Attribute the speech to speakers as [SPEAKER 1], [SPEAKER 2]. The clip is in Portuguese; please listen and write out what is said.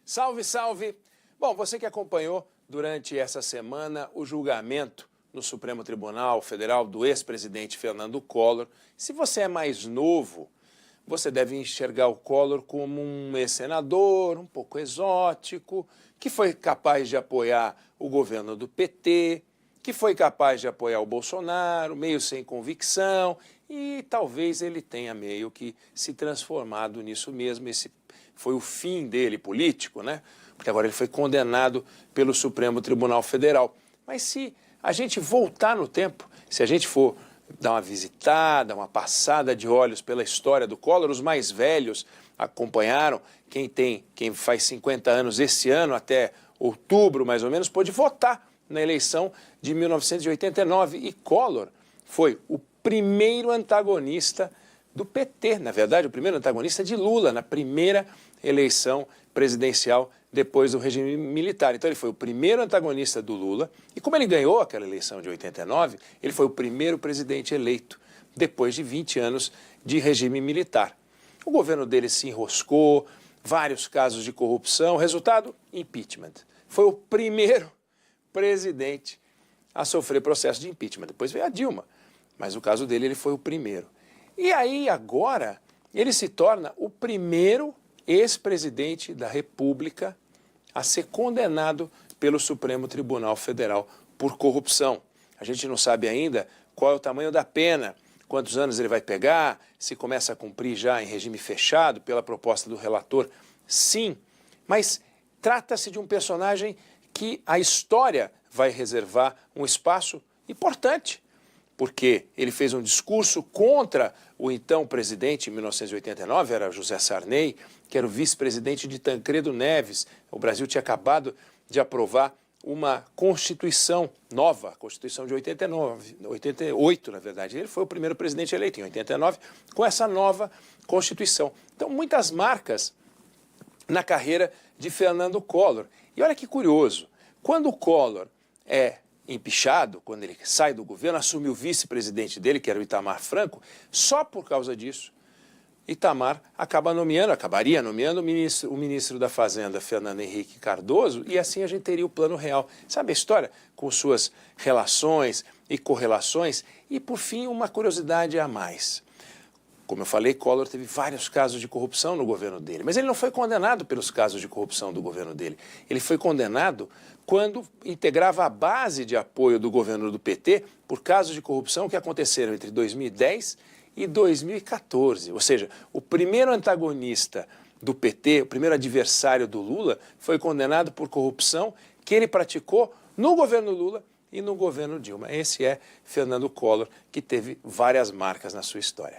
[SPEAKER 1] Salve, salve! Bom, você que acompanhou durante essa semana o julgamento no Supremo Tribunal Federal do ex-presidente Fernando Collor, se você é mais novo, você deve enxergar o Collor como um ex-senador, um pouco exótico, que foi capaz de apoiar o governo do PT, que foi capaz de apoiar o Bolsonaro, meio sem convicção, e talvez ele tenha meio que se transformado nisso mesmo. Esse foi o fim dele político, né? Porque agora ele foi condenado pelo Supremo Tribunal Federal. Mas se a gente voltar no tempo, se a gente for dar uma visitada, uma passada de olhos pela história do Collor, os mais velhos acompanharam, quem faz 50 anos esse ano, até outubro mais ou menos, pôde votar na eleição de 1989. E Collor foi o primeiro antagonista do PT, na verdade, o primeiro antagonista de Lula, na primeira eleição presidencial depois do regime militar. Então ele foi o primeiro antagonista do Lula, e como ele ganhou aquela eleição de 89, ele foi o primeiro presidente eleito depois de 20 anos de regime militar. O governo dele se enroscou, vários casos de corrupção, resultado, impeachment. Foi o primeiro presidente a sofrer processo de impeachment. Depois veio a Dilma, mas o caso dele ele foi o primeiro. E aí agora ele se torna o primeiro ex-presidente da República a ser condenado pelo Supremo Tribunal Federal por corrupção. A gente não sabe ainda qual é o tamanho da pena, quantos anos ele vai pegar, se começa a cumprir já em regime fechado pela proposta do relator. Sim, mas trata-se de um personagem que a história vai reservar um espaço importante, porque ele fez um discurso contra o então presidente, em 1989, era José Sarney, que era o vice-presidente de Tancredo Neves. O Brasil tinha acabado de aprovar uma Constituição nova, a Constituição de 88, na verdade. Ele foi o primeiro presidente eleito em 89, com essa nova Constituição. Então, muitas marcas na carreira de Fernando Collor. E olha que curioso, quando o Collor é empichado, quando ele sai do governo, assume o vice-presidente dele, que era o Itamar Franco, só por causa disso, Itamar acabaria nomeando o ministro da Fazenda, Fernando Henrique Cardoso, e assim a gente teria o Plano Real. Sabe a história? Com suas relações e correlações. E, por fim, uma curiosidade a mais. Como eu falei, Collor teve vários casos de corrupção no governo dele, mas ele não foi condenado pelos casos de corrupção do governo dele. Ele foi condenado quando integrava a base de apoio do governo do PT por casos de corrupção que aconteceram entre 2010 e 2014. Ou seja, o primeiro antagonista do PT, o primeiro adversário do Lula, foi condenado por corrupção que ele praticou no governo Lula e no governo Dilma. Esse é Fernando Collor, que teve várias marcas na sua história.